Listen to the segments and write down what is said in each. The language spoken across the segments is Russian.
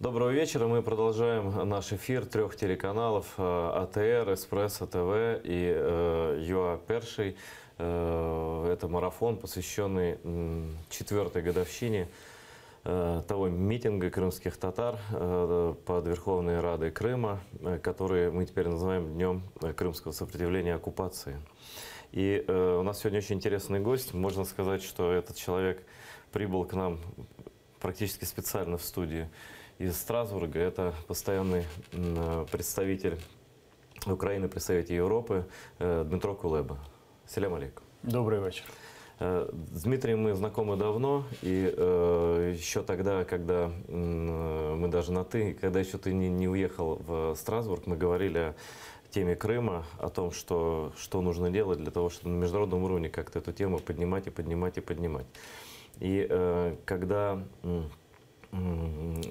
Доброго вечера. Мы продолжаем наш эфир трех телеканалов АТР, Эспрессо ТВ и ЮА Перший. Это марафон, посвященный 4-й годовщине того митинга крымских татар под Верховной Радой Крыма, который мы теперь называем Днем крымского сопротивления оккупации. И у нас сегодня очень интересный гость. Можно сказать, что этот человек прибыл к нам практически специально в студию из Страсбурга. Это постоянный представитель Украины, представитель Европы Дмитро Кулеба. Селям алейкум. Добрый вечер. С Дмитрием мы знакомы давно, и еще тогда, когда мы даже на «ты», когда еще ты не уехал в Страсбург, мы говорили о теме Крыма, о том, что нужно делать для того, чтобы на международном уровне как-то эту тему поднимать и поднимать и поднимать. И когда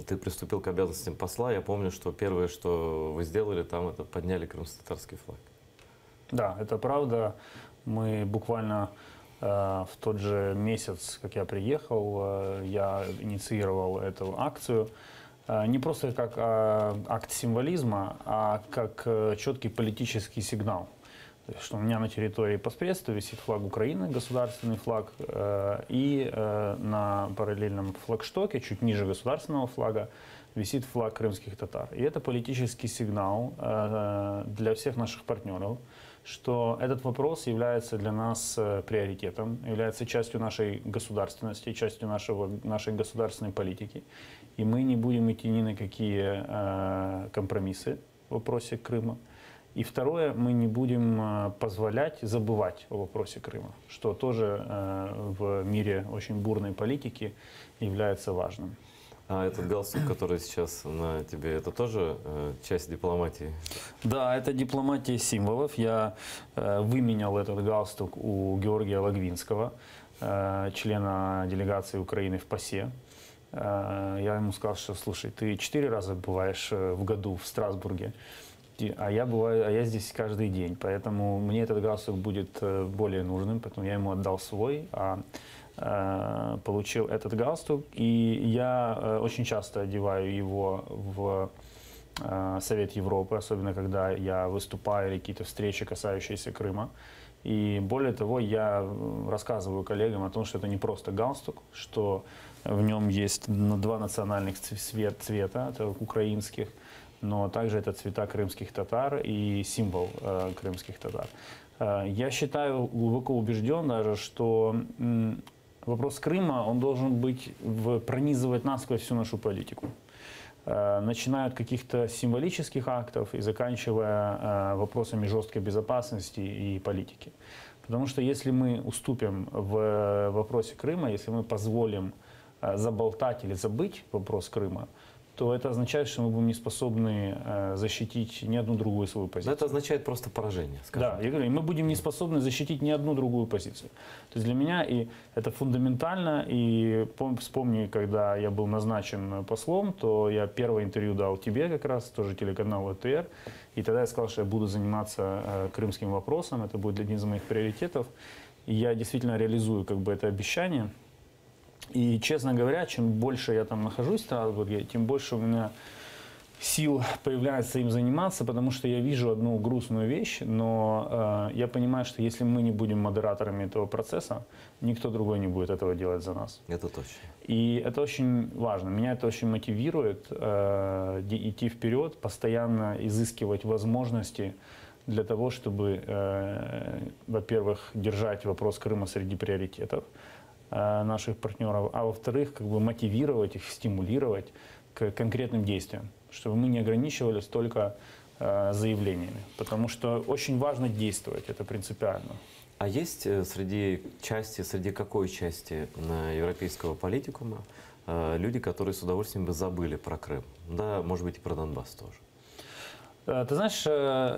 ты приступил к обязанностям посла, я помню, что первое, что вы сделали там, это подняли крымско-татарский флаг. Да, это правда. Мы буквально в тот же месяц, как я приехал, я инициировал эту акцию. Не просто как акт символизма, а как четкий политический сигнал. То есть, что у меня на территории постпредства висит флаг Украины, государственный флаг, и на параллельном флагштоке, чуть ниже государственного флага, висит флаг крымских татар. И это политический сигнал для всех наших партнеров, что этот вопрос является для нас приоритетом, является частью нашей государственности, частью нашей государственной политики. И мы не будем идти ни на какие компромиссы в вопросе Крыма. И второе, мы не будем позволять забывать о вопросе Крыма, что тоже в мире очень бурной политики является важным. А этот галстук, который сейчас на тебе, это тоже часть дипломатии? Да, это дипломатия символов. Я выменял этот галстук у Георгия Логвинского, члена делегации Украины в ПАСЕ. Я ему сказал, что, слушай, ты 4 раза бываешь в году в Страсбурге, а я здесь каждый день, поэтому мне этот галстук будет более нужным, поэтому я ему отдал свой, получил этот галстук, и я очень часто одеваю его в Совет Европы, особенно когда я выступаю или какие-то встречи, касающиеся Крыма. И более того, я рассказываю коллегам о том, что это не просто галстук, что в нем есть 2 национальных цвета, это украинских, но также это цвета крымских татар и символ крымских татар. Я считаю, глубоко убежден даже, что вопрос Крыма, он должен быть пронизывать насквозь всю нашу политику. Начиная от каких-то символических актов и заканчивая вопросами жесткой безопасности и политики. Потому что если мы уступим в вопросе Крыма, если мы позволим заболтать или забыть вопрос Крыма, то это означает, что мы будем не способны защитить ни одну другую свою позицию. Это означает просто поражение, скажем. Да, я говорю, мы будем не способны защитить ни одну другую позицию. То есть для меня и это фундаментально. И вспомни, когда я был назначен послом, то я первое интервью дал тебе как раз, тоже телеканал АТР. И тогда я сказал, что я буду заниматься крымским вопросом, это будет один из моих приоритетов. И я действительно реализую это обещание. И, честно говоря, чем больше я там нахожусь в Страсбурге, тем больше у меня сил появляется им заниматься, потому что я вижу одну грустную вещь, но я понимаю, что если мы не будем модераторами этого процесса, никто другой не будет этого делать за нас. Это точно. И это очень важно. Меня это очень мотивирует идти вперед, постоянно изыскивать возможности для того, чтобы, во-первых, держать вопрос Крыма среди приоритетов наших партнеров, а во-вторых, мотивировать их, стимулировать к конкретным действиям, чтобы мы не ограничивались только заявлениями, потому что очень важно действовать, это принципиально. А есть среди какой части европейского политикума люди, которые с удовольствием бы забыли про Крым? Да, может быть, и про Донбасс тоже. Ты знаешь,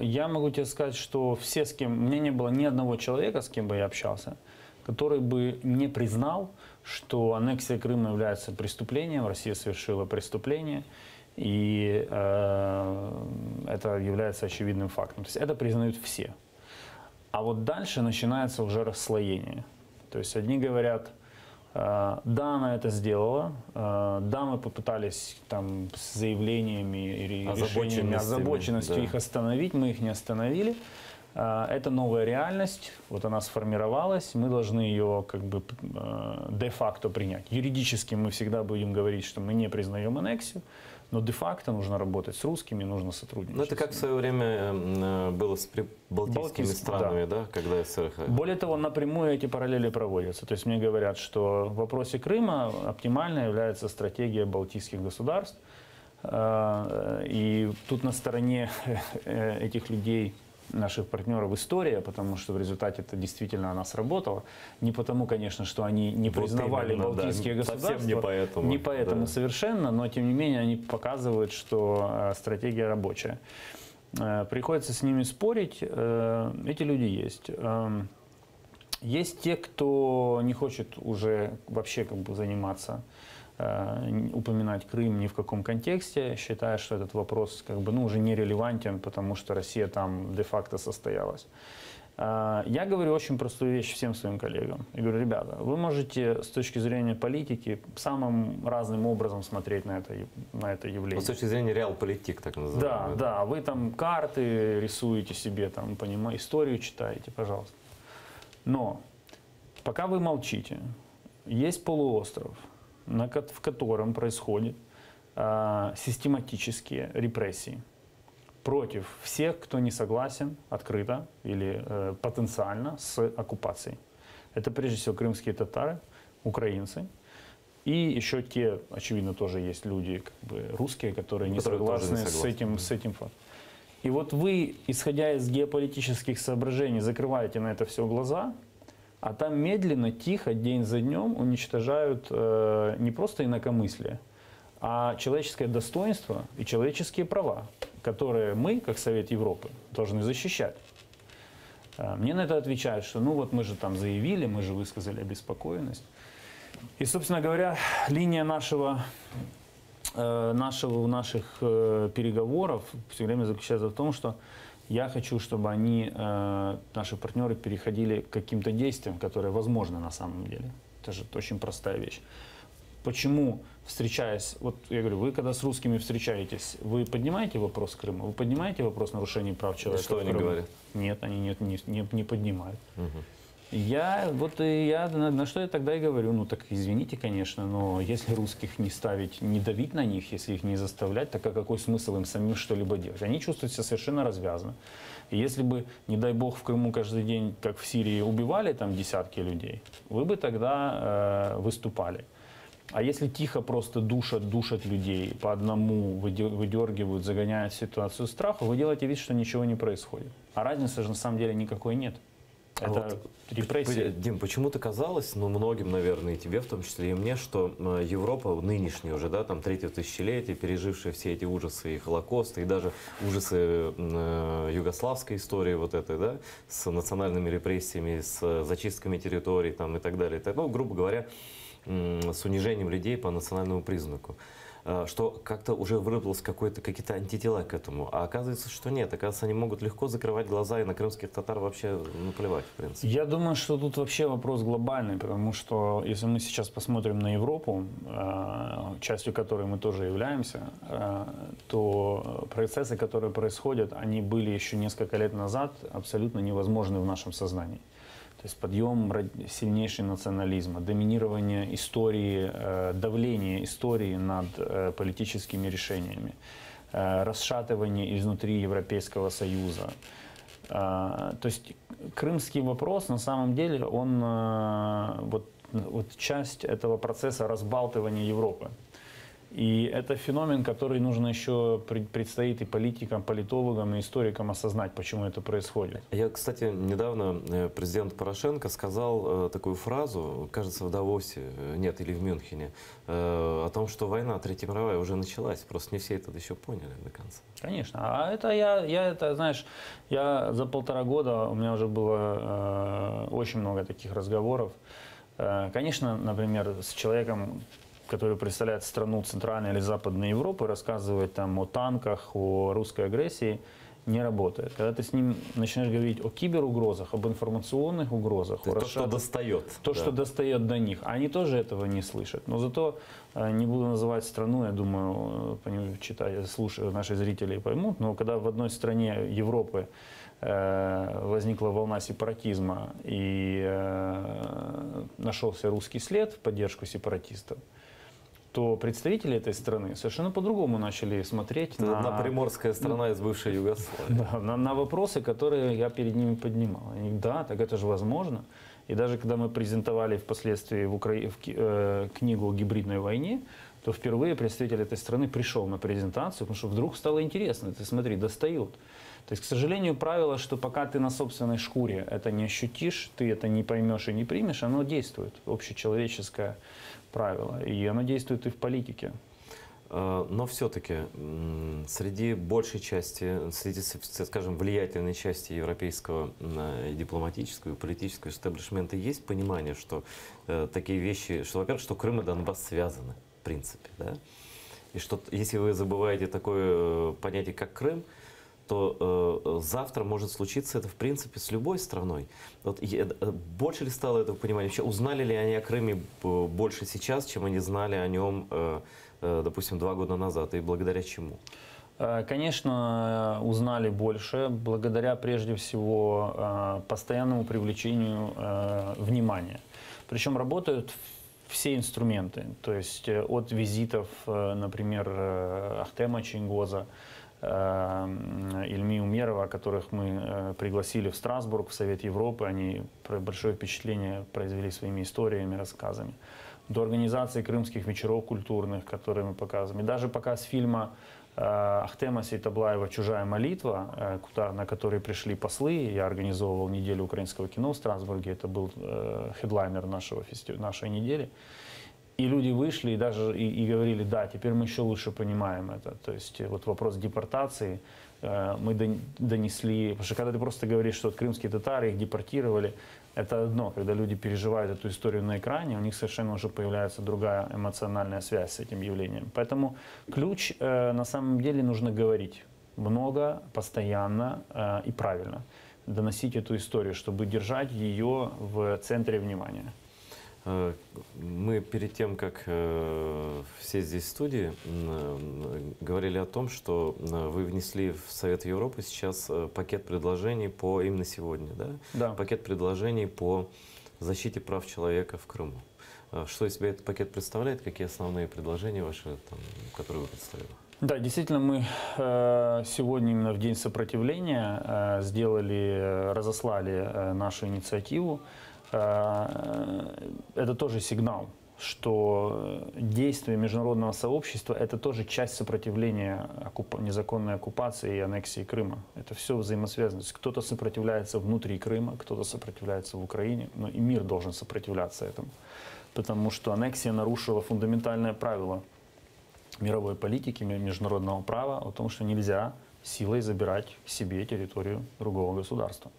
я могу тебе сказать, что все, с кем... У меня не было ни одного человека, с кем бы я общался, который бы не признал, что аннексия Крыма является преступлением, Россия совершила преступление, и это является очевидным фактом. То есть это признают все. А вот дальше начинается уже расслоение. То есть одни говорят, Да, она это сделала. Да, мы попытались там с заявлениями и решениями озабоченностью да. их остановить, мы их не остановили. Это новая реальность, вот она сформировалась, мы должны ее как бы де-факто принять. Юридически мы всегда будем говорить, что мы не признаем аннексию, но де-факто нужно работать с русскими, нужно сотрудничать. Ну, это как в свое время было с балтийскими странами, да, когда СССР. Более того, напрямую эти параллели проводятся. То есть мне говорят, что в вопросе Крыма оптимальной является стратегия балтийских государств. И тут на стороне этих людей, наших партнеров, история, потому что в результате это действительно она сработала. Не потому, конечно, что они не Вот признавали именно, балтийские да, государства. совсем не поэтому. Не поэтому Да. совершенно, но тем не менее они показывают, что стратегия рабочая. Приходится с ними спорить. Эти люди есть. Есть те, кто не хочет уже вообще как бы заниматься, упоминать Крым ни в каком контексте, считая, что этот вопрос как бы, ну, уже не релевантен, потому что Россия там де-факто состоялась. Я говорю очень простую вещь всем своим коллегам. Я говорю, ребята, вы можете с точки зрения политики самым разным образом смотреть на это явление. Вот с точки зрения реал-политик, так называемый. Да, да, вы там карты рисуете себе, там, понимаете, историю читаете, пожалуйста. Но пока вы молчите, есть полуостров, в котором происходят систематические репрессии против всех, кто не согласен открыто или потенциально с оккупацией. Это прежде всего крымские татары, украинцы и еще те, очевидно, тоже есть люди как бы, русские, которые не согласны с этим фактом. И вот вы, исходя из геополитических соображений, закрываете на это все глаза, а там медленно, тихо, день за днем уничтожают не просто инакомыслие, а человеческое достоинство и человеческие права, которые мы, как Совет Европы, должны защищать. Мне на это отвечают, что ну вот мы же там заявили, мы же высказали обеспокоенность. И, собственно говоря, линия наших переговоров все время заключается в том, что я хочу, чтобы они, наши партнеры, переходили к каким-то действиям, которые возможны на самом деле. Это же очень простая вещь. Почему, встречаясь, вот я говорю, вы когда с русскими встречаетесь, вы поднимаете вопрос Крыма, вы поднимаете вопрос нарушений прав человека? Что они говорят? Нет, они не поднимают. Угу. Я на что я тогда и говорю, ну так извините, конечно, но если русских не ставить, не давить на них, если их не заставлять, так а какой смысл им самим что-либо делать? Они чувствуют себя совершенно развязно. И если бы, не дай бог, в Крыму каждый день, как в Сирии, убивали там десятки людей, вы бы тогда выступали. А если тихо просто душат людей, по одному выдергивают, загоняют в ситуацию страха, вы делаете вид, что ничего не происходит. А разницы же на самом деле никакой нет. Это репрессии. Дим, почему-то казалось, ну, многим, наверное, и тебе в том числе, и мне, что Европа нынешняя уже, да, там, третье тысячелетие, пережившая все эти ужасы и Холокоста, и даже ужасы югославской истории вот этой, да, с национальными репрессиями, с зачистками территорий, там, и так далее. Ну, грубо говоря, с унижением людей по национальному признаку. Что как-то уже выработалось какие-то антитела к этому. А оказывается, что нет. Оказывается, они могут легко закрывать глаза, и на крымских татар вообще наплевать, в принципе. Я думаю, что тут вообще вопрос глобальный, потому что если мы сейчас посмотрим на Европу, частью которой мы тоже являемся, то процессы, которые происходят, они были еще несколько лет назад абсолютно невозможны в нашем сознании. То есть подъем сильнейшего национализма, доминирование истории, давление истории над политическими решениями, расшатывание изнутри Европейского Союза. То есть крымский вопрос на самом деле, он вот часть этого процесса разбалтывания Европы. И это феномен, который нужно еще предстоит и политикам, политологам, и историкам осознать, почему это происходит. Я, кстати, недавно президент Порошенко сказал такую фразу, кажется, в Давосе, нет, или в Мюнхене, о том, что война, Третья мировая, уже началась. Просто не все это еще поняли до конца. Конечно. А это знаешь, я за 1,5 года, у меня уже было очень много таких разговоров. Конечно, например, с человеком, который представляет страну Центральной или Западной Европы, рассказывать там о танках, о русской агрессии, не работает. Когда ты с ним начинаешь говорить о киберугрозах, об информационных угрозах, То, есть то, что достает. то, да. что достает до них, они тоже этого не слышат. Но зато не буду называть страну, я думаю, читая, слушая, наши зрители поймут, но когда в одной стране Европы возникла волна сепаратизма и нашелся русский след в поддержку сепаратистов, то представители этой страны совершенно по-другому начали смотреть на приморская страна из бывшей Югославии. Да, на вопросы, которые я перед ними поднимал. Они говорят, да, так это же возможно. И даже когда мы презентовали впоследствии книгу о гибридной войне, то впервые представитель этой страны пришел на презентацию, потому что вдруг стало интересно. Ты смотри, достают. То есть, к сожалению, правило, что пока ты на собственной шкуре это не ощутишь, ты это не поймешь и не примешь, оно действует. Общечеловеческое правило. И оно действует и в политике. Но все-таки среди большей части, среди, скажем, влиятельной части европейского дипломатического и политического истеблишмента есть понимание, что такие вещи, что, во-первых, что Крым и Донбасс связаны, в принципе, да? И что если вы забываете такое понятие, как Крым, то завтра может случиться это, в принципе, с любой страной. Вот, больше ли стало этого понимания? Вообще, узнали ли они о Крыме больше сейчас, чем они знали о нем, допустим, 2 года назад? И благодаря чему? Конечно, узнали больше, благодаря, прежде всего, постоянному привлечению внимания. Причем работают все инструменты. То есть от визитов, например, Ахтема Чингоза, Ильми Умерова, которых мы пригласили в Страсбург, в Совет Европы. Они большое впечатление произвели своими историями, рассказами. До организации крымских вечеров культурных, которые мы показываем. И даже показ фильма Ахтема Сейтаблаева «Чужая молитва», на который пришли послы. Я организовывал неделю украинского кино в Страсбурге. Это был хедлайнер нашей недели. И люди вышли и даже и говорили, да, теперь мы еще лучше понимаем это. То есть вот вопрос депортации мы донесли, потому что когда ты просто говоришь, что крымские татары их депортировали, это одно. Когда люди переживают эту историю на экране, у них совершенно уже появляется другая эмоциональная связь с этим явлением. Поэтому ключ на самом деле нужно говорить много, постоянно и правильно. Доносить эту историю, чтобы держать ее в центре внимания. Мы перед тем, как все здесь в студии, говорили о том, что вы внесли в Совет Европы сейчас пакет предложений по именно сегодня, да? Да. Пакет предложений по защите прав человека в Крыму. Что из себя этот пакет представляет? Какие основные предложения ваши, которые вы представили? Да, действительно, мы сегодня именно в День сопротивления разослали нашу инициативу. Это тоже сигнал, что действия международного сообщества – это тоже часть сопротивления незаконной оккупации и аннексии Крыма. Это все взаимосвязано. Кто-то сопротивляется внутри Крыма, кто-то сопротивляется в Украине, но и мир должен сопротивляться этому. Потому что аннексия нарушила фундаментальное правило мировой политики, международного права о том, что нельзя силой забирать себе территорию другого государства.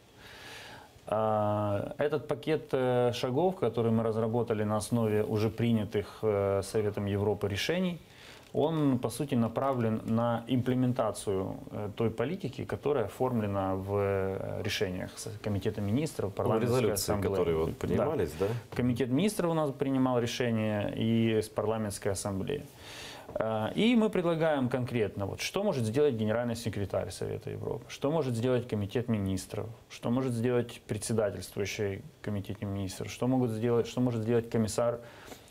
Этот пакет шагов, который мы разработали на основе уже принятых Советом Европы решений, он, по сути, направлен на имплементацию той политики, которая оформлена в решениях Комитета министров, парламентской ассамблеи. Которые вот принимались, да? Комитет министров у нас принимал решения и с парламентской ассамблеи. И мы предлагаем конкретно, вот, что может сделать генеральный секретарь Совета Европы, что может сделать Комитет министров, что может сделать председательствующий Комитете министров, что может сделать комиссар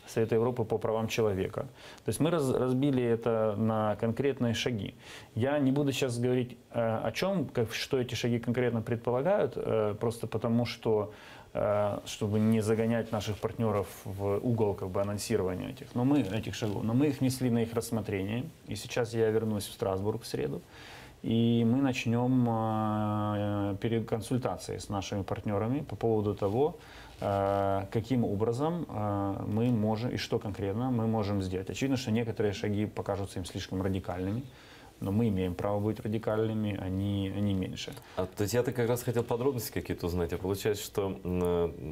Совета Европы по правам человека. То есть мы разбили это на конкретные шаги. Я не буду сейчас говорить о чем, что эти шаги конкретно предполагают, просто потому что чтобы не загонять наших партнеров в угол анонсирования этих шагов. Но мы их внесли на их рассмотрение. И сейчас я вернусь в Страсбург в среду. И мы начнем консультации с нашими партнерами по поводу того, каким образом мы можем и что конкретно мы можем сделать. Очевидно, что некоторые шаги покажутся им слишком радикальными. Но мы имеем право быть радикальными, они меньше. То есть я-то как раз хотел подробности какие-то узнать, а получается, что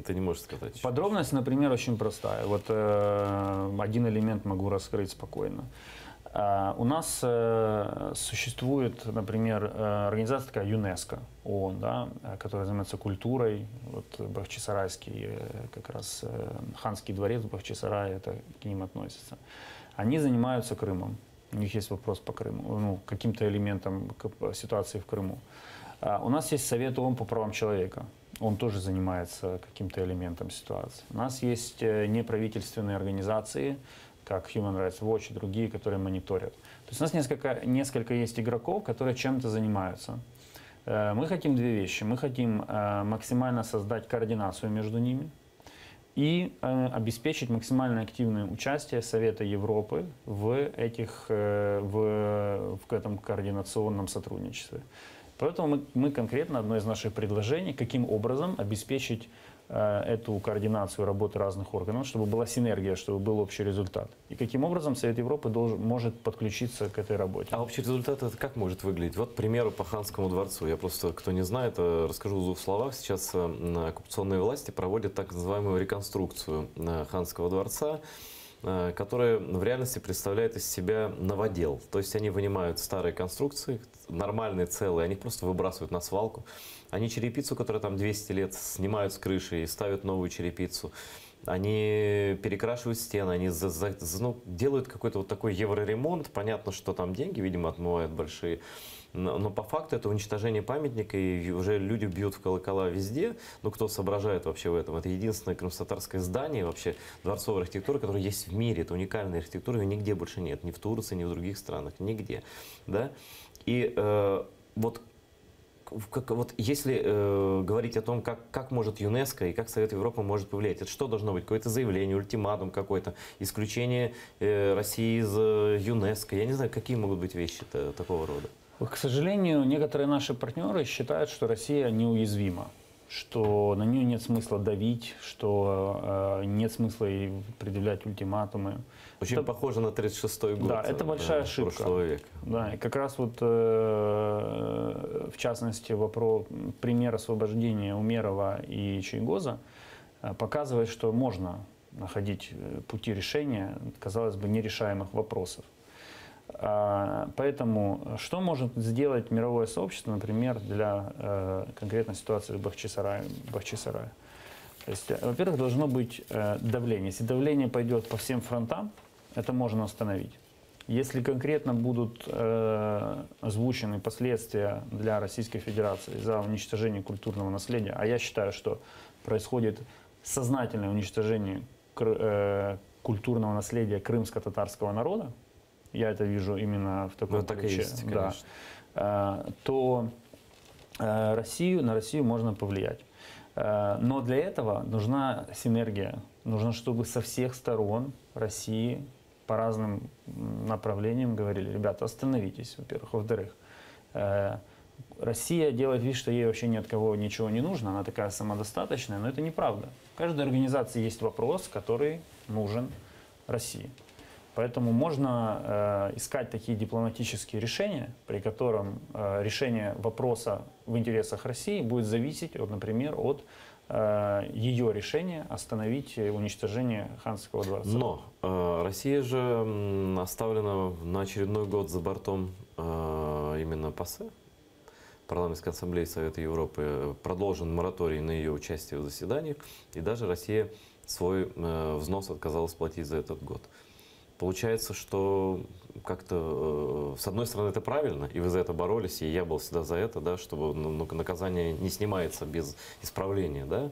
ты не можешь сказать. Подробность, например, очень простая. Вот один элемент могу раскрыть спокойно. У нас существует, например, организация такая ЮНЕСКО, ООН, да, которая занимается культурой. Вот Бахчисарайский, как раз ханский дворец в Бахчисарае, это к ним относится. Они занимаются Крымом. У них есть вопрос по Крыму, ну, каким-то элементом ситуации в Крыму. У нас есть Совет ООН по правам человека. Он тоже занимается каким-то элементом ситуации. У нас есть неправительственные организации, как Human Rights Watch и другие, которые мониторят. То есть у нас несколько есть игроков, которые чем-то занимаются. Мы хотим две вещи. Мы хотим максимально создать координацию между ними и обеспечить максимально активное участие Совета Европы в этом координационном сотрудничестве. Поэтому мы конкретно, одно из наших предложений, каким образом обеспечить эту координацию работы разных органов, чтобы была синергия, чтобы был общий результат. И каким образом Совет Европы может подключиться к этой работе. А общий результат это как может выглядеть? Вот, к примеру, по Ханскому дворцу. Я просто, кто не знает, расскажу в двух словах. Сейчас оккупационные власти проводят так называемую реконструкцию Ханского дворца, которая в реальности представляет из себя новодел. То есть они вынимают старые конструкции, нормальные, целые, они просто выбрасывают на свалку. Они черепицу, которая там 200 лет, снимают с крыши и ставят новую черепицу. Они перекрашивают стены, они делают какой-то вот такой евроремонт. Понятно, что там деньги, видимо, отмывают большие. Но по факту это уничтожение памятника, и уже люди бьют в колокола везде. Ну, кто соображает вообще в этом? Это единственное крымско-татарское здание вообще дворцовой архитектуры, которое есть в мире. Это уникальная архитектура, ее нигде больше нет. Ни в Турции, ни в других странах, нигде. Да? И вот если говорить о том, как может ЮНЕСКО и как Совет Европы может повлиять, это что должно быть? Какое-то заявление, ультиматум какой-то, исключение России из ЮНЕСКО? Я не знаю, какие могут быть вещи такого рода. К сожалению, некоторые наши партнеры считают, что Россия неуязвима, что на нее нет смысла давить, что нет смысла ей предъявлять ультиматумы. Очень похоже на 1936 год. Да, это большая ошибка. Прошлого века. Да, и как раз вот в частности пример освобождения Умерова и Чайгоза показывает, что можно находить пути решения, казалось бы, нерешаемых вопросов. Поэтому что может сделать мировое сообщество, например, для конкретной ситуации в Бахчисарае? То есть, во-первых, должно быть давление. Если давление пойдет по всем фронтам, это можно остановить. Если конкретно будут озвучены последствия для Российской Федерации за уничтожение культурного наследия, а я считаю, что происходит сознательное уничтожение культурного наследия крымско-татарского народа, я это вижу именно в таком ключе, да, то на Россию можно повлиять. Но для этого нужна синергия. Нужно, чтобы со всех сторон России по разным направлениям говорили: ребята, остановитесь, во-первых. Во-вторых, Россия делает вид, что ей вообще ни от кого ничего не нужно, она такая самодостаточная, но это неправда. В каждой организации есть вопрос, который нужен России. Поэтому можно искать такие дипломатические решения, при котором решение вопроса в интересах России будет зависеть, например, от ее решения остановить уничтожение Ханского дворца. Но Россия же оставлена на очередной год за бортом именно ПАСЕ, Парламентской ассамблеи Совета Европы. Продолжен мораторий на ее участие в заседаниях, и даже Россия свой взнос отказалась платить за этот год. Получается, что как-то, с одной стороны, это правильно, и вы за это боролись, и я был всегда за это, да, чтобы наказание не снимается без исправления, да?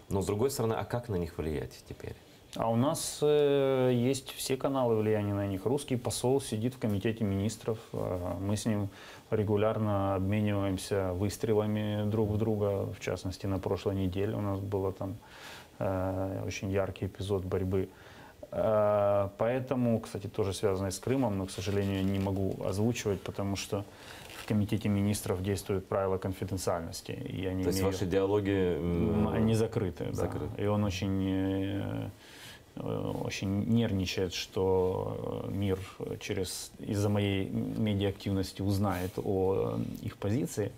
Но с другой стороны, а как на них влиять теперь? А у нас есть все каналы влияния на них. Русский посол сидит в комитете министров, мы с ним регулярно обмениваемся выстрелами друг в друга, в частности, на прошлой неделе у нас был там очень яркий эпизод борьбы. Поэтому, кстати, тоже связанное с Крымом, но, к сожалению, не могу озвучивать, потому что в комитете министров действуют правила конфиденциальности. И они То есть ваши диалоги... Они закрыты, да. Закрыты. И он очень нервничает, что мир из-за моей медиа-активности узнает о их позиции.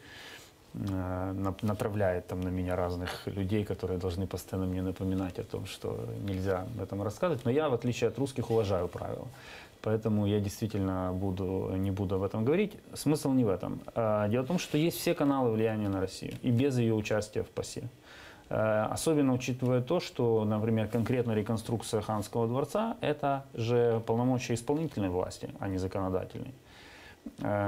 Натравляет там на меня разных людей, которые должны постоянно мне напоминать о том, что нельзя об этом рассказывать. Но я, в отличие от русских, уважаю правила. Поэтому я действительно не буду об этом говорить. Смысл не в этом. Дело в том, что есть все каналы влияния на Россию и без ее участия в ПАСЕ. Особенно учитывая то, что, например, конкретно реконструкция Ханского дворца – это же полномочия исполнительной власти, а не законодательной.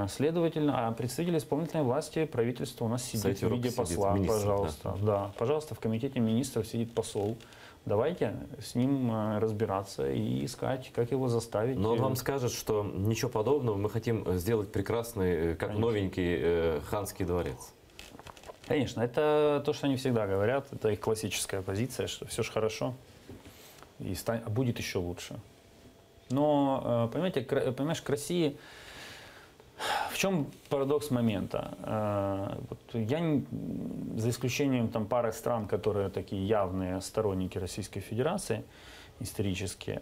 Следовательно, представитель исполнительной власти, правительства у нас сидит в виде посла, министр, пожалуйста. Да, пожалуйста, в комитете министров сидит посол. Давайте с ним разбираться и искать, как его заставить. Но он вам скажет, что ничего подобного, мы хотим сделать прекрасный, как новенький Ханский дворец. Конечно, это то, что они всегда говорят, это их классическая позиция, что все же хорошо, и будет еще лучше. Но, понимаешь, к России... В чем парадокс момента? За исключением пары стран, которые такие явные сторонники Российской Федерации, исторически,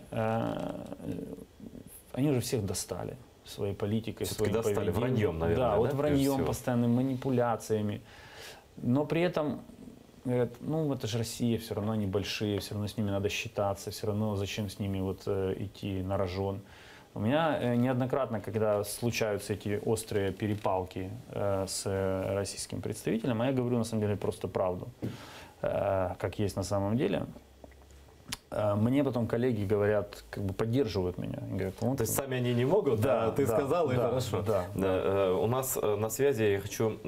они уже всех достали своей политикой, своим достали враньем, наверное. Да, вот враньем, постоянными манипуляциями. Но при этом говорят, это же Россия, все равно они большие, все равно с ними надо считаться, все равно зачем с ними идти на рожон. У меня неоднократно, когда случаются эти острые перепалки с российским представителем, я говорю на самом деле просто правду, как есть на самом деле. Мне потом коллеги говорят, поддерживают меня. Говорят, то есть сами они не могут, да, ты сказал, и хорошо. Да. У нас на связи, я хочу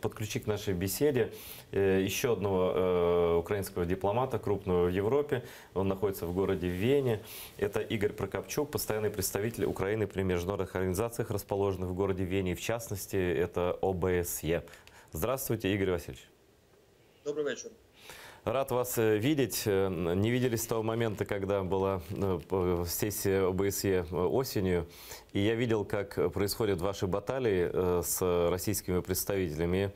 подключить к нашей беседе еще одного украинского дипломата, крупного в Европе. Он находится в городе Вене. Это Игорь Прокопчук, постоянный представитель Украины при международных организациях, расположенных в городе Вене. В частности, это ОБСЕ. Здравствуйте, Игорь Васильевич. Добрый вечер. Рад вас видеть. Не виделись с того момента, когда была сессия ОБСЕ осенью. И я видел, как происходят ваши баталии с российскими представителями.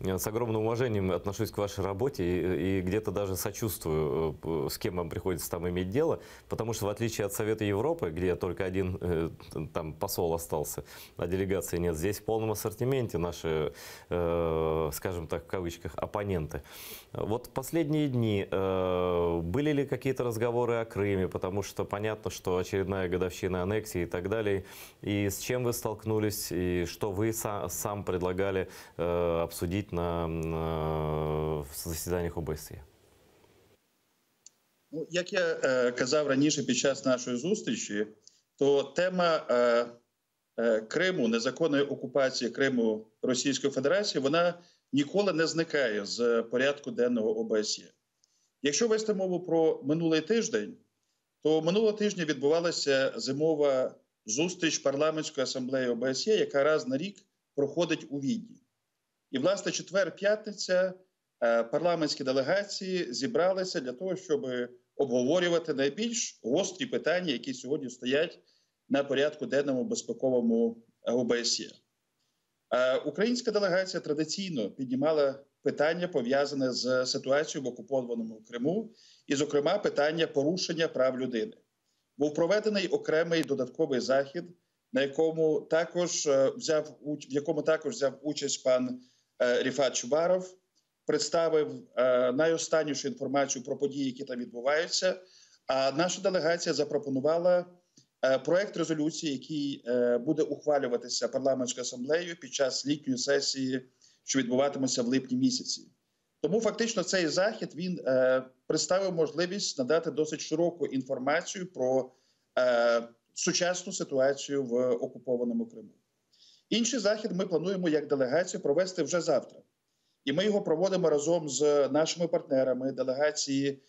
С огромным уважением отношусь к вашей работе и где-то даже сочувствую, с кем вам приходится там иметь дело. Потому что в отличие от Совета Европы, где только один там посол остался, а делегации нет, здесь в полном ассортименте наши, скажем так, в кавычках, оппоненты. Вот последние дни были ли какие-то разговоры о Крыме? Потому что понятно, что очередная годовщина аннексии и так далее. И с чем вы столкнулись, и что вы сам предлагали обсудить на засіданнях ОБСЄ? Як я казав раніше під час нашої зустрічі, то тема Криму, незаконної окупації Криму Російською Федерацією, вона ніколи не зникає з порядку денного ОБСЄ. Якщо вести мову про минулий тиждень, то минулого тижня відбувалася зимова зустріч парламентської асамблеї ОБСЄ, яка раз на рік проходить у Відні. І, власне, четвер-п'ятниця парламентські делегації зібралися для того, щоб обговорювати найбільш гострі питання, які сьогодні стоять на порядку денному безпековому ОБСЄ. Українська делегація традиційно піднімала питання, пов'язане з ситуацією в окупованому Криму, і, зокрема, питання порушення прав людини. Був проведений окремий додатковий захід, в якому також взяв участь пан Ріфат Чубаров, представив найостаннішу інформацію про події, які там відбуваються. А наша делегація запропонувала проект резолюції, який буде ухвалюватися парламентською асамблеєю під час літньої сесії, що відбуватиметься в липні місяці. Тому фактично цей захід, він представив можливість надати досить широку інформацію про сучасну ситуацію в окупованому Криму. Інший захід ми плануємо як делегацію провести вже завтра. І ми його проводимо разом з нашими партнерами, делегації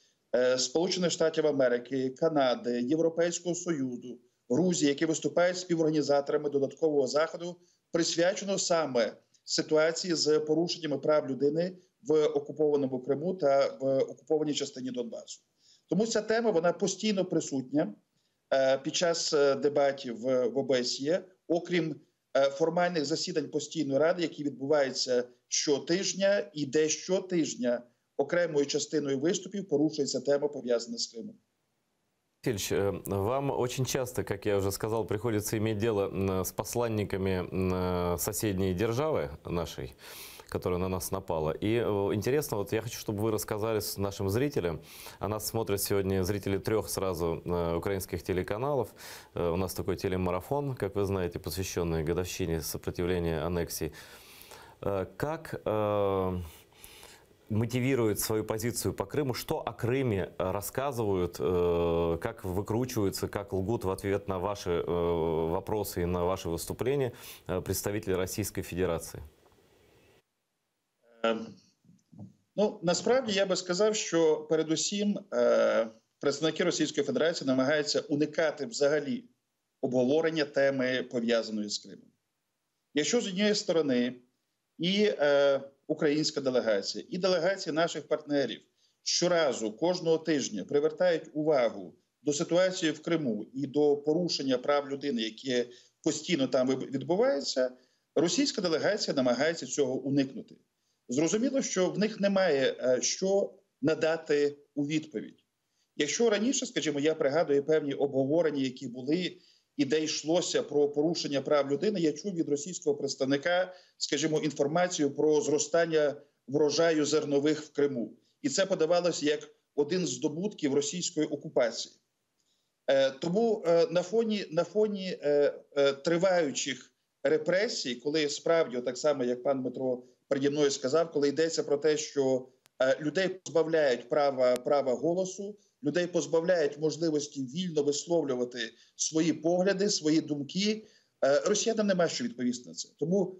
Сполучених Штатів Америки, Канади, Європейського Союзу, Грузії, які виступають співорганізаторами додаткового заходу, присвяченого саме ситуації з порушеннями прав людини в окупованому Криму та в окупованій частині Донбасу. Тому ця тема, вона постійно присутня під час дебатів в ОБСЄ, окрім формальних засідань постійної ради, які відбуваються щотижня, і де щотижня окремою частиною виступів порушується тема, пов'язана з Кримом. Васильевич, вам очень часто, как я уже сказал, приходится иметь дело с посланниками соседней державы нашей, которая на нас напала. И интересно, вот я хочу, чтобы вы рассказали нашим зрителям, а нас смотрят сегодня зрители 3 сразу украинских телеканалов. У нас такой телемарафон, как вы знаете, посвященный годовщине сопротивления аннексии. Как мотивируют свою позицию по Крыму, что о Крыме рассказывают, как выкручиваются, как лгут в ответ на ваши вопросы и на ваши выступления представители Российской Федерации? Ну, насправді я би сказав, що передусім представники Російської Федерації намагаються уникати взагалі обговорення теми, пов'язаної з Кримом. Якщо з однієї сторони і українська делегація, і делегації наших партнерів щоразу, кожного тижня привертають увагу до ситуації в Криму і до порушення прав людини, які постійно там відбуваються, російська делегація намагається цього уникнути. Зрозуміло, що в них немає що надати у відповідь. Якщо раніше, скажімо, я пригадую певні обговорення, які були, і де йшлося про порушення прав людини, я чув від російського представника, скажімо, інформацію про зростання врожаю зернових в Криму. І це подавалося як один з здобутків російської окупації. Тому на фоні триваючих репресій, коли справді, так само, як пан Дмитро переді мною сказав, коли йдеться про те, що людей позбавляють права голосу, людей позбавляють можливості вільно висловлювати свої погляди, свої думки, росіянам нема що відповісти на це. Тому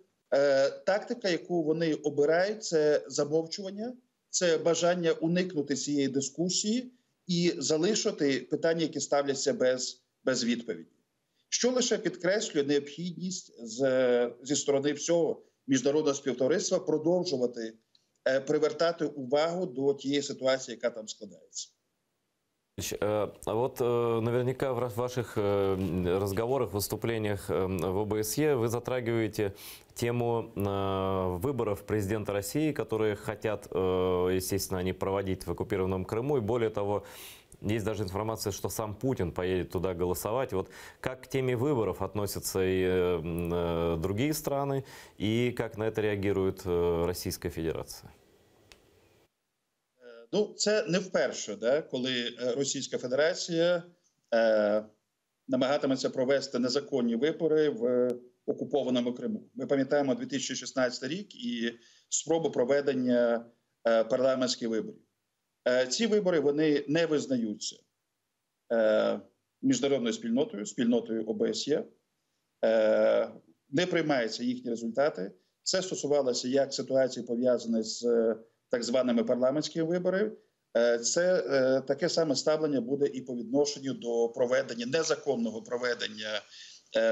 тактика, яку вони обирають, це замовчування, це бажання уникнути цієї дискусії і залишити питання, які ставляться без відповіді. Що лише підкреслює необхідність зі сторони всього міжнародного співтовариства продовжувати привертати увагу до тієї ситуації, яка там складається. Вот наверняка в ваших разговорах, выступлениях в ОБСЕ вы затрагиваете тему выборов президента России, которые хотят, естественно, они проводить в оккупированном Крыму. И более того, есть даже информация, что сам Путин поедет туда голосовать. Вот как к теме выборов относятся и другие страны, и как на это реагирует Российская Федерация? Ну, це не вперше, коли Російська Федерація намагатиметься провести незаконні вибори в окупованому Криму. Ми пам'ятаємо 2016 рік і спробу проведення парламентських виборів. Ці вибори, вони не визнаються міжнародною спільнотою ОБСЄ, не приймаються їхні результати. Це стосувалося як ситуації, пов'язаної з так званими парламентськими виборами. Це таке саме ставлення буде і по відношенню до проведення, незаконного проведення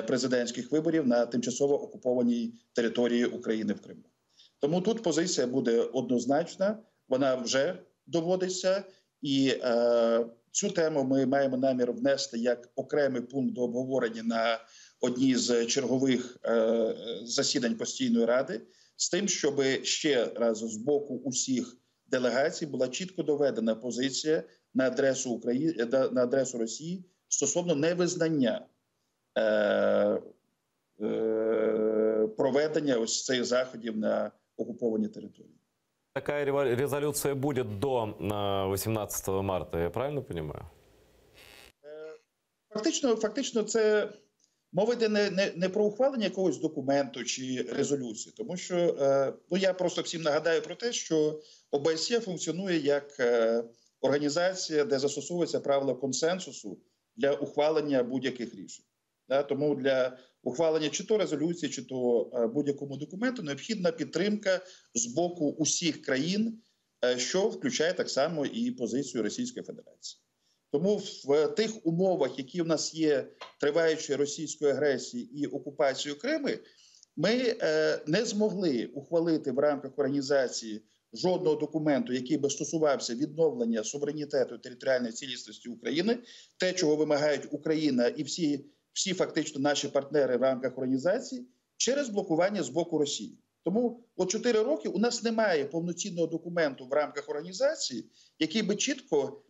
президентських виборів на тимчасово окупованій території України в Криму. Тому тут позиція буде однозначна, вона вже доводиться, і цю тему ми маємо намір внести як окремий пункт до обговорення на одній з чергових засідань Постійної ради, з тим, щоб ще раз з боку усіх делегацій була чітко доведена позиція на адресу Росії стосовно невизнання проведення ось цих заходів на окупованій території. Такая резолюция будет до 18 марта, я правильно понимаю? Фактично це мова йде не про ухвалення якогось документу чи резолюції, тому що я просто всім нагадаю про те, що ОБСЄ функціонує як організація, де застосовується правило консенсусу для ухвалення будь-яких рішень. Тому для ухвалення чи то резолюції, чи то будь-якому документу необхідна підтримка з боку усіх країн, що включає так само і позицію Російської Федерації. Тому в тих умовах, які в нас є триваючої російської агресії і окупації Криму, ми не змогли ухвалити в рамках організації жодного документу, який би стосувався відновлення суверенітету і територіальної цілісності України, те, чого вимагають Україна і всі фактично наші партнери в рамках організації, через блокування з боку Росії. Тому от 4 роки у нас немає повноцінного документу в рамках організації, який би чітко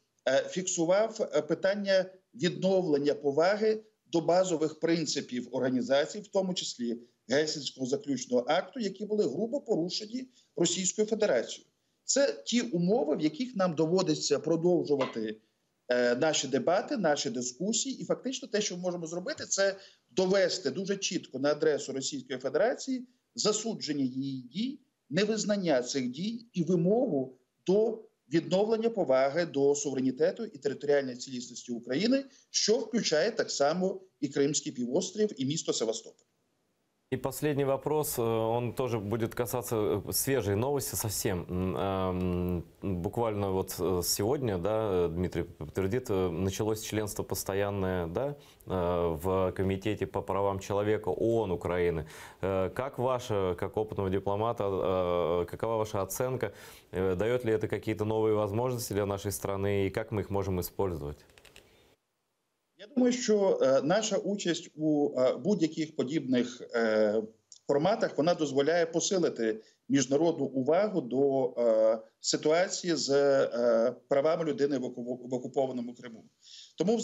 фіксував питання відновлення поваги до базових принципів організації, в тому числі Гельсінського заключного акту, які були грубо порушені Російською Федерацією. Це ті умови, в яких нам доводиться продовжувати наші дебати, наші дискусії. І фактично те, що ми можемо зробити, це довести дуже чітко на адресу Російської Федерації засудження її дій, невизнання цих дій і вимогу до відновлення поваги до суверенітету і територіальної цілісності України, що включає так само і Кримський півострів, і місто Севастополь. И последний вопрос, он тоже будет касаться свежей новости совсем. Буквально вот сегодня, да, Дмитрий подтвердит, началось членство постоянное, да, в Комитете по правам человека ООН Украины. Как ваша, как опытного дипломата, какова ваша оценка? Дает ли это какие-то новые возможности для нашей страны и как мы их можем использовать? Я думаю, що наша участь у будь-яких подібних форматах, вона дозволяє посилити міжнародну увагу до ситуації з правами людини в окупованому Криму. Тому,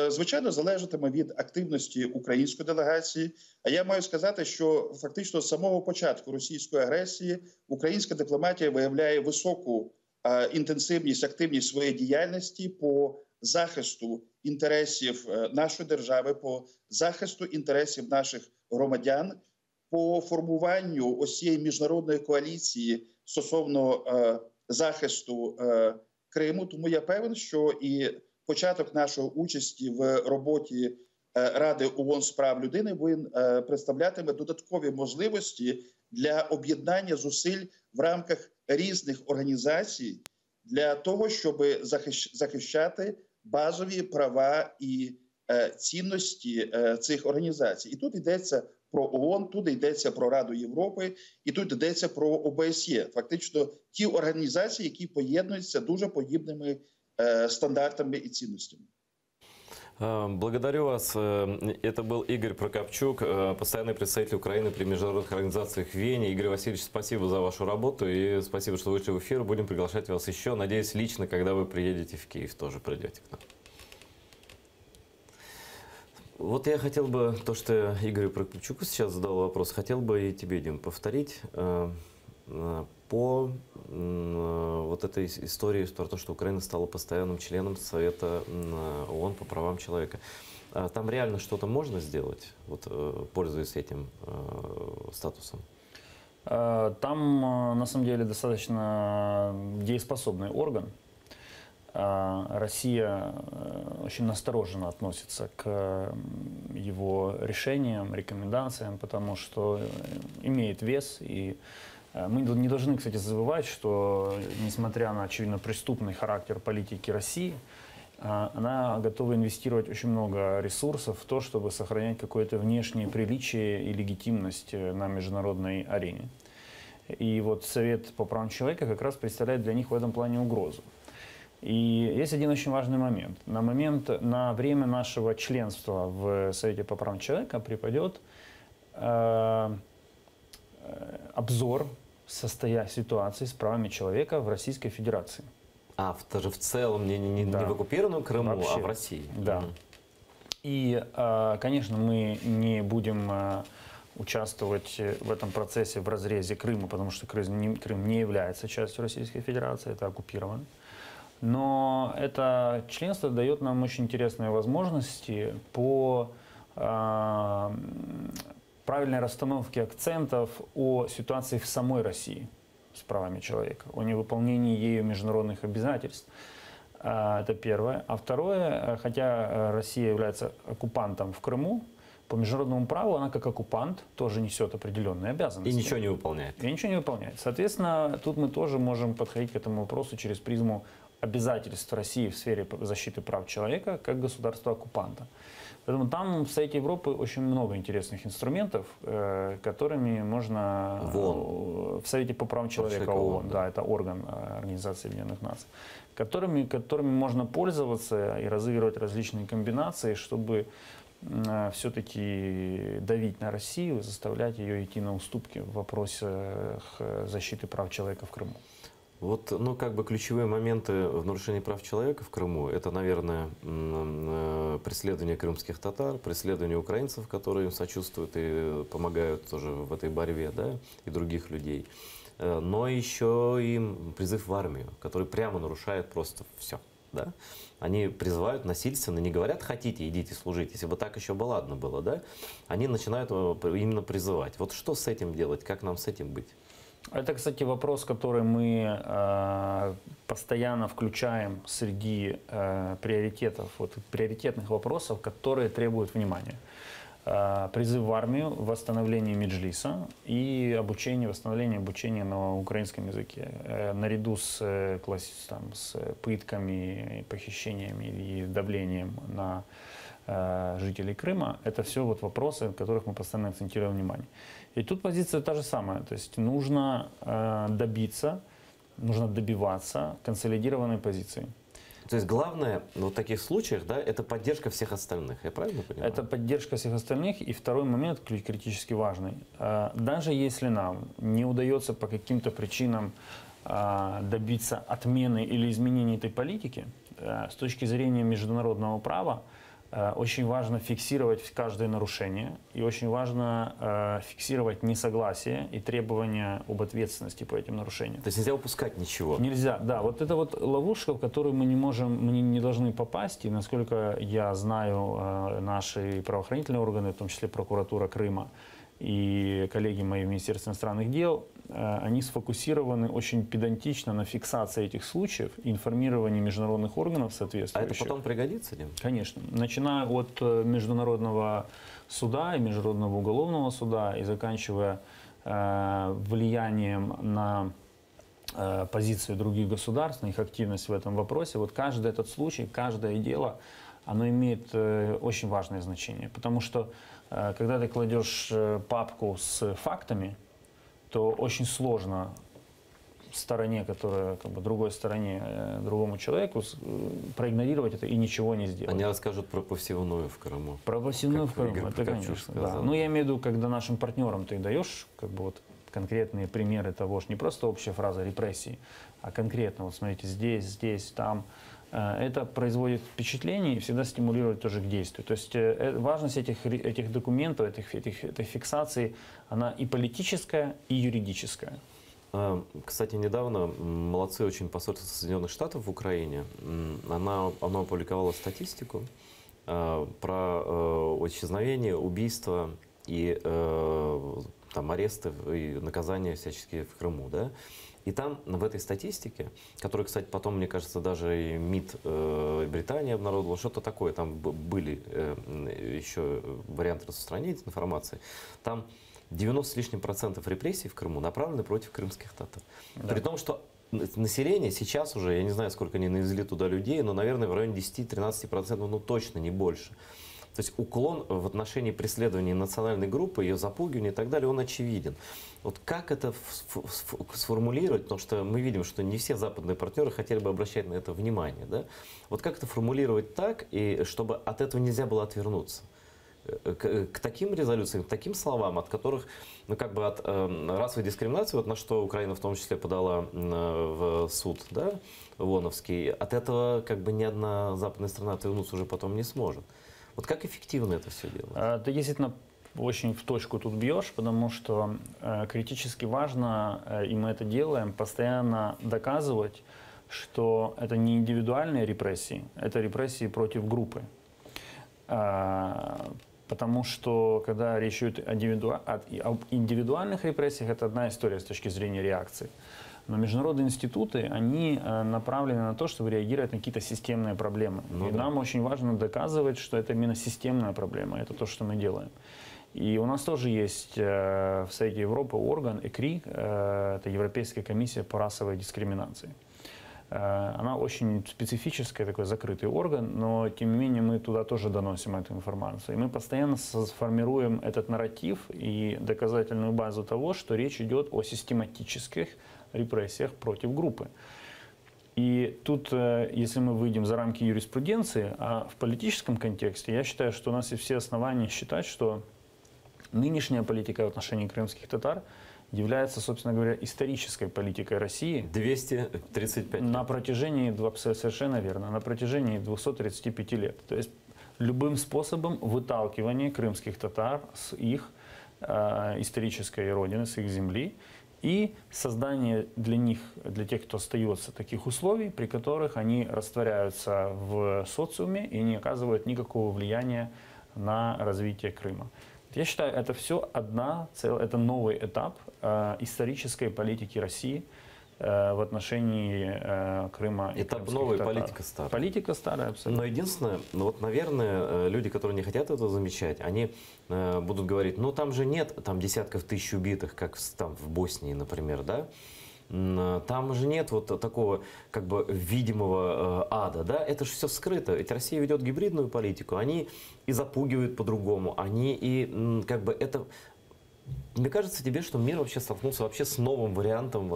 звичайно, залежатиме від активності української делегації. А я маю сказати, що фактично з самого початку російської агресії українська дипломатія виявляє високу інтенсивність, активність своєї діяльності по захисту інтересів нашої держави, по захисту інтересів наших громадян, по формуванню ось цієї міжнародної коаліції стосовно захисту Криму. Тому я певен, що і початок нашої участі в роботі Ради ООН з прав людини він представлятиме додаткові можливості для об'єднання зусиль в рамках різних організацій для того, щоб захищати базові права і цінності цих організацій. І тут йдеться про ООН, тут йдеться про Раду Європи, і тут йдеться про ОБСЄ. Фактично ті організації, які поєднуються дуже подібними стандартами и ценностями. Благодарю вас. Это был Игорь Прокопчук, постоянный представитель Украины при международных организациях в Вене. Игорь Васильевич, спасибо за вашу работу и спасибо, что вышли в эфир. Будем приглашать вас еще. Надеюсь, лично, когда вы приедете в Киев, тоже придете к нам. Вот я хотел бы, то, что Игорю Прокопчуку сейчас задал вопрос, хотел бы и тебе, Дим, повторить по вот этой истории про то, что Украина стала постоянным членом Совета ООН по правам человека. Там реально что-то можно сделать, вот, пользуясь этим статусом? Там, на самом деле, достаточно дееспособный орган. Россия очень настороженно относится к его решениям, рекомендациям, потому что имеет вес. И мы не должны, кстати, забывать, что, несмотря на очевидно преступный характер политики России, она готова инвестировать очень много ресурсов в то, чтобы сохранять какое-то внешнее приличие и легитимность на международной арене. И вот Совет по правам человека как раз представляет для них в этом плане угрозу. И есть один очень важный момент. На время нашего членства в Совете по правам человека припадет обзор ситуации с правами человека в Российской Федерации. Даже в целом не в оккупированном Крыму, вообще, а в России. Да. И, конечно, мы не будем участвовать в этом процессе в разрезе Крыма, потому что Крым не является частью Российской Федерации, это оккупирован. Но это членство дает нам очень интересные возможности по правильной расстановке акцентов о ситуации в самой России с правами человека, о невыполнении ею международных обязательств. Это первое. А второе, хотя Россия является оккупантом в Крыму, по международному праву она как оккупант тоже несет определенные обязанности. И ничего не выполняет. И ничего не выполняет. Соответственно, тут мы тоже можем подходить к этому вопросу через призму обязательств России в сфере защиты прав человека как государства-оккупанта. Поэтому там в Совете Европы очень много интересных инструментов, которыми можно в Совете по правам человека ООН, да, это орган Организации Объединенных Наций, которыми можно пользоваться и разыгрывать различные комбинации, чтобы все-таки давить на Россию, заставлять ее идти на уступки в вопросах защиты прав человека в Крыму. Вот, ну, как бы ключевые моменты в нарушении прав человека в Крыму, это, наверное, преследование крымских татар, преследование украинцев, которые им сочувствуют и помогают тоже в этой борьбе, да, и других людей. Но еще и призыв в армию, который прямо нарушает просто все. Да? Они призывают насильственно, не говорят «хотите, идите служить». Если бы так еще бы ладно было, да? Они начинают именно призывать. Вот что с этим делать, как нам с этим быть? Это, кстати, вопрос, который мы постоянно включаем среди приоритетов, вот, приоритетных вопросов, которые требуют внимания. Призыв в армию, восстановление Меджлиса и восстановление обучения на украинском языке. Наряду с пытками, похищениями и давлением на жителей Крыма, это все вот вопросы, в которых мы постоянно акцентируем внимание. И тут позиция та же самая, то есть нужно добиваться консолидированной позиции. То есть главное в таких случаях, да, это поддержка всех остальных, я правильно понимаю? Это поддержка всех остальных. И второй момент, критически важный. Даже если нам не удается по каким-то причинам добиться отмены или изменения этой политики, с точки зрения международного права, очень важно фиксировать каждое нарушение и очень важно фиксировать несогласие и требования об ответственности по этим нарушениям. То есть нельзя упускать ничего? Нельзя, да. Вот это вот ловушка, в которую мы не должны попасть. И насколько я знаю, наши правоохранительные органы, в том числе прокуратура Крыма и коллеги мои в Министерстве иностранных дел, они сфокусированы очень педантично на фиксации этих случаев, информировании международных органов соответствующих. А это потом пригодится, Дим? Конечно. Начиная от Международного суда и Международного уголовного суда и заканчивая влиянием на позицию других государств, на их активность в этом вопросе. Вот каждый этот случай, каждое дело, оно имеет очень важное значение. Потому что когда ты кладешь папку с фактами, то очень сложно стороне, которая другой стороне, другому человеку проигнорировать это и ничего не сделать. Они расскажут про посевную в Крыму. Про посевную в Крыму, Игорь это Прокопчук конечно. сказал. Да. Ну, я имею в виду, когда нашим партнерам ты даешь конкретные примеры того, что не просто общая фраза репрессий, а конкретно, вот смотрите, здесь, там. Это производит впечатление и всегда стимулирует тоже к действию. То есть важность этих документов, этой фиксации, она и политическая, и юридическая. Кстати, недавно молодцы очень посольство Соединенных Штатов в Украине. Оно опубликовало статистику про исчезновение, убийства и там, аресты и наказания всяческие в Крыму. Да? И там, в этой статистике, которую, кстати, потом, мне кажется, даже и МИД Британии обнародовала, что-то такое, там были еще варианты распространения этой информации, там 90 с лишним процентов репрессий в Крыму направлены против крымских татар. Да. При том, что население сейчас уже, я не знаю, сколько они навезли туда людей, но, наверное, в районе 10-13%, ну точно не больше. То есть уклон в отношении преследования национальной группы, ее запугивания и так далее, он очевиден. Вот как это сформулировать, потому что мы видим, что не все западные партнеры хотели бы обращать на это внимание. Да? Вот как это формулировать так, и чтобы от этого нельзя было отвернуться? К таким резолюциям, к таким словам, от которых, ну как бы от расовой дискриминации, вот на что Украина в том числе подала в суд, да, ООНовский, от этого как бы ни одна западная страна отвернуться уже потом не сможет. Вот как эффективно это все делать? Ты действительно очень в точку тут бьешь, потому что критически важно, и мы это делаем, постоянно доказывать, что это не индивидуальные репрессии, это репрессии против группы. Потому что, когда речь идет о индивидуальных репрессиях, это одна история с точки зрения реакции. Но международные институты, они направлены на то, чтобы реагировать на какие-то системные проблемы. И нам очень важно доказывать, что это именно системная проблема. Это то, что мы делаем. И у нас тоже есть в Совете Европы орган ЭКРИ, это Европейская комиссия по расовой дискриминации. Она очень специфическая, такой закрытый орган, но тем не менее мы туда тоже доносим эту информацию. И мы постоянно сформируем этот нарратив и доказательную базу того, что речь идет о систематических репрессиях против группы. И тут, если мы выйдем за рамки юриспруденции, а в политическом контексте, я считаю, что у нас есть все основания считать, что нынешняя политика в отношении крымских татар является, собственно говоря, исторической политикой России 235. на протяжении, совершенно верно, на протяжении 235 лет. То есть любым способом выталкивания крымских татар с их исторической родины, с их земли, и создание для них, для тех, кто остается, таких условий, при которых они растворяются в социуме и не оказывают никакого влияния на развитие Крыма. Я считаю, это все это новый этап исторической политики России в отношении Крыма. Этап новый, политика старая. Политика старая, абсолютно. Но единственное, ну вот, наверное, люди, которые не хотят этого замечать, они будут говорить, ну там же нет там десятков тысяч убитых, как там в Боснии, например, да? Там же нет вот такого как бы видимого ада, да? Это же все скрыто. Ведь Россия ведет гибридную политику, они и запугивают по-другому, они и как бы это... Мне кажется тебе, что мир вообще столкнулся вообще с новым вариантом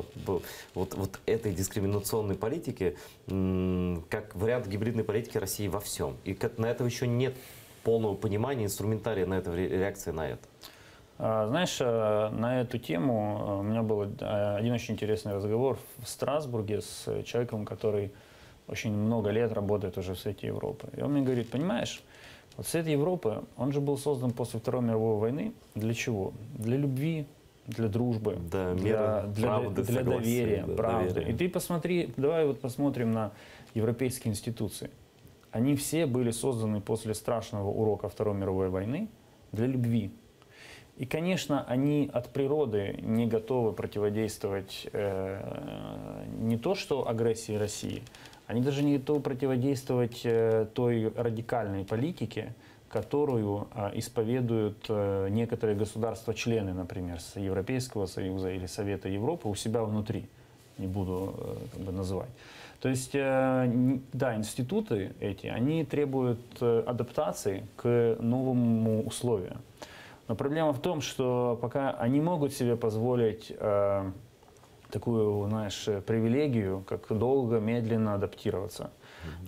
вот этой дискриминационной политики, как вариант гибридной политики России во всем. И на это еще нет полного понимания, инструментария на это, реакции на это. Знаешь, на эту тему у меня был один очень интересный разговор в Страсбурге с человеком, который очень много лет работает уже в Совете Европы. И он мне говорит, понимаешь, вот Совет Европы, он же был создан после Второй мировой войны. Для чего? Для любви, для дружбы, да, для доверия, да, правды. доверия. И ты посмотри, давай вот посмотрим на европейские институции. Они все были созданы после страшного урока Второй мировой войны для любви. И, конечно, они от природы не готовы противодействовать не то что агрессии России, они даже не готовы противодействовать той радикальной политике, которую исповедуют некоторые государства-члены, например, Европейского Союза или Совета Европы у себя внутри. Не буду как бы называть. То есть, да, институты эти, они требуют адаптации к новому условию. Но проблема в том, что пока они могут себе позволить такую, знаешь, привилегию, как долго, медленно адаптироваться.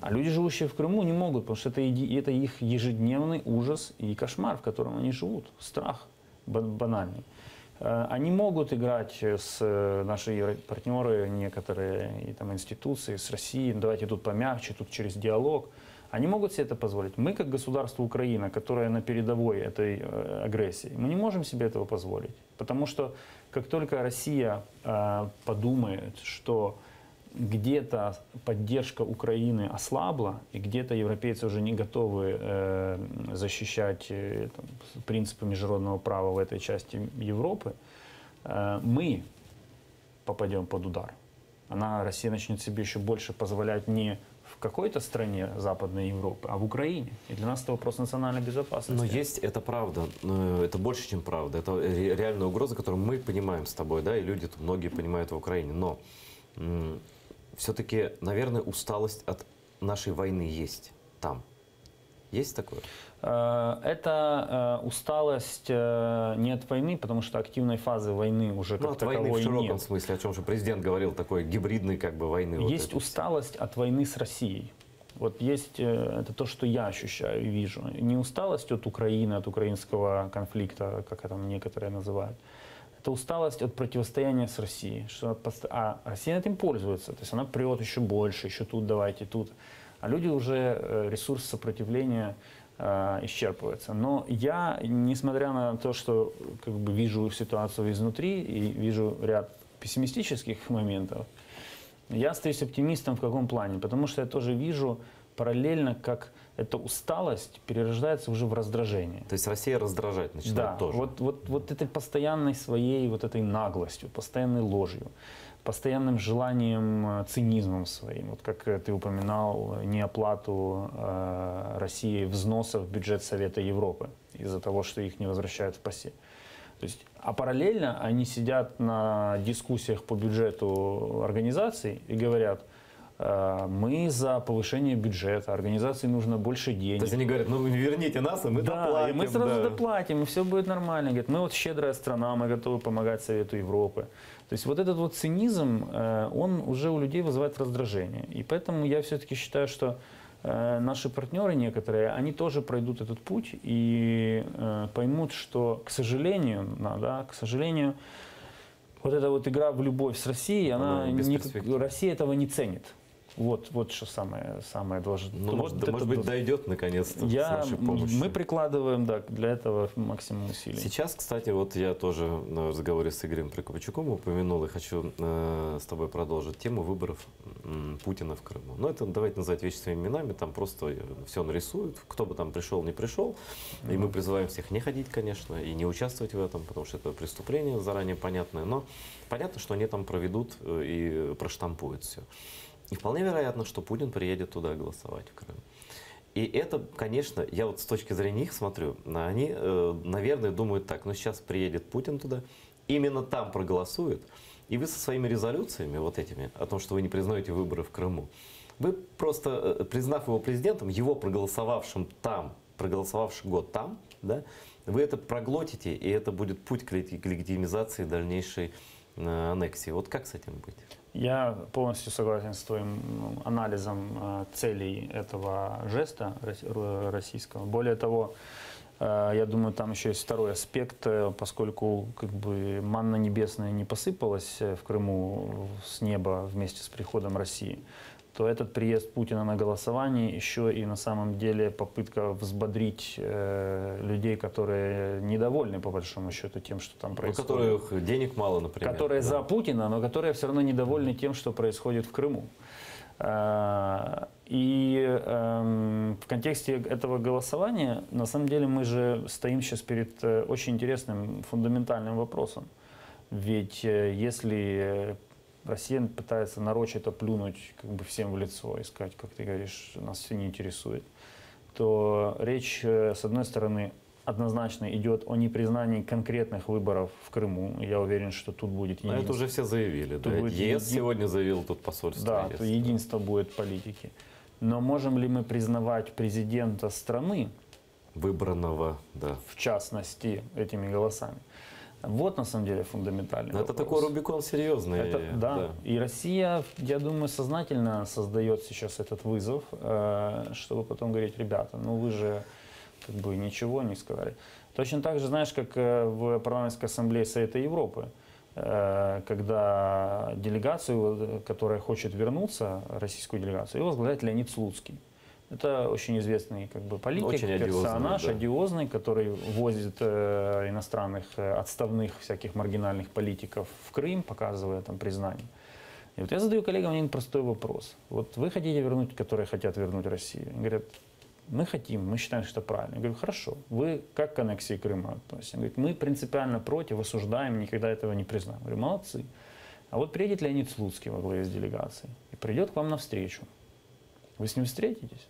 А люди, живущие в Крыму, не могут, потому что это их ежедневный ужас и кошмар, в котором они живут. Страх банальный. Они могут играть с наши партнеры, некоторые и, там, институции, с Россией, давайте тут помягче, тут через диалог. Они могут себе это позволить. Мы, как государство Украина, которое на передовой этой агрессии, мы не можем себе этого позволить. Потому что как только Россия подумает, что где-то поддержка Украины ослабла, и где-то европейцы уже не готовы защищать принципы международного права в этой части Европы, мы попадем под удар. Россия начнет себе еще больше позволять не в какой-то стране Западной Европы, а в Украине. И для нас это вопрос национальной безопасности. Но есть, это правда, это больше, чем правда. Это реальная угроза, которую мы понимаем с тобой, да, и люди тут многие понимают в Украине. Но все-таки, наверное, усталость от нашей войны есть там. Есть такое? Это усталость не от войны, потому что активной фазы войны уже как от таковой войны в широком нет. смысле, о чем же президент говорил, такой гибридной как бы войны. Есть вот усталость от войны с Россией. Вот есть, это то, что я ощущаю и вижу. Не усталость от Украины, от украинского конфликта, как это некоторые называют. Это усталость от противостояния с Россией. А Россия этим пользуется. То есть она прет еще больше, еще тут давайте, тут. А люди уже, ресурс сопротивления исчерпывается. Но я, несмотря на то, что как бы вижу ситуацию изнутри и вижу ряд пессимистических моментов, я остаюсь оптимистом в каком плане? Потому что я тоже вижу параллельно, как эта усталость перерождается уже в раздражение. То есть Россия раздражать начинает тоже. Вот этой постоянной своей вот этой наглостью, постоянной ложью, постоянным желанием, цинизмом своим. Вот как ты упоминал, неоплату России взносов в бюджет Совета Европы из-за того, что их не возвращают в ПАСЕ. То есть, а параллельно они сидят на дискуссиях по бюджету организаций и говорят, мы за повышение бюджета, организации нужно больше денег. То есть они говорят, ну верните нас, и мы доплатим. И мы сразу доплатим, и все будет нормально. Говорят, мы вот щедрая страна, мы готовы помогать Совету Европы. То есть вот этот вот цинизм, он уже у людей вызывает раздражение. И поэтому я все-таки считаю, что наши партнеры некоторые, они тоже пройдут этот путь и поймут, что, к сожалению, Вот эта вот игра в любовь с Россией, Она без не, перспектив. Россия этого не ценит. Вот что самое должно. Ну, может быть, дойдет наконец-то с нашей помощью. Мы прикладываем, да, для этого максимум усилий. Сейчас, кстати, вот я тоже на разговоре с Игорем Прокопчуком упомянул и хочу с тобой продолжить тему выборов Путина в Крыму. Но это давайте называть вещи своими именами, там просто все нарисуют, кто бы там пришел, не пришел. И мы призываем всех не ходить, конечно, и не участвовать в этом, потому что это преступление заранее понятное. Но понятно, что они там проведут и проштампуют все. И вполне вероятно, что Путин приедет туда голосовать, в Крым. И это, конечно, я вот с точки зрения их смотрю, они, наверное, думают так, ну сейчас приедет Путин туда, именно там проголосует, и вы со своими резолюциями вот этими, о том, что вы не признаете выборы в Крыму, вы просто, признав его президентом, его проголосовавшим там, проголосовавший год там, да, вы это проглотите, и это будет путь к легитимизации дальнейшей аннексии. Вот как с этим быть? Я полностью согласен с твоим анализом целей этого жеста российского. Более того, я думаю, там еще есть второй аспект, поскольку как бы манна небесная не посыпалась в Крыму с неба вместе с приходом России, то этот приезд Путина на голосование еще и на самом деле попытка взбодрить людей, которые недовольны по большому счету тем, что там происходит. У которых денег мало, например. Которые да. за Путина, но которые все равно недовольны тем, что происходит в Крыму. И в контексте этого голосования, на самом деле, мы же стоим сейчас перед очень интересным фундаментальным вопросом. Ведь если Россия пытается нарочито плюнуть как бы всем в лицо и сказать, как ты говоришь, нас все не интересует, то речь, с одной стороны, однозначно идет о непризнании конкретных выборов в Крыму. Я уверен, что тут будет единство. Это уже все заявили. Да? ЕС сегодня заявил, тут посольство. Да, ЕС, то единство будет политики. Но можем ли мы признавать президента страны, выбранного, да, в частности, этими голосами? Вот на самом деле фундаментальный вопрос. Это такой Рубикон серьезный. Это, да. И Россия, я думаю, сознательно создает сейчас этот вызов, чтобы потом говорить, ребята, ну вы же как бы ничего не сказали. Точно так же, знаешь, как в парламентской ассамблее Совета Европы, когда делегацию, которая хочет вернуться, российскую делегацию, ее возглавляет Леонид Слуцкий. Это очень известный как бы, политик, очень персонаж, да. одиозный, который возит иностранных отставных всяких маргинальных политиков в Крым, показывая там признание. И вот я задаю коллегам один простой вопрос. Вот вы хотите вернуть, которые хотят вернуть Россию? Они говорят, мы хотим, мы считаем, что это правильно. Я говорю, хорошо, вы как к аннексии Крыма относитесь? Они говорят, мы принципиально против, осуждаем, никогда этого не признаем. Я говорю, молодцы. А вот приедет Леонид Слуцкий во главе с делегацией и придет к вам навстречу. Вы с ним встретитесь?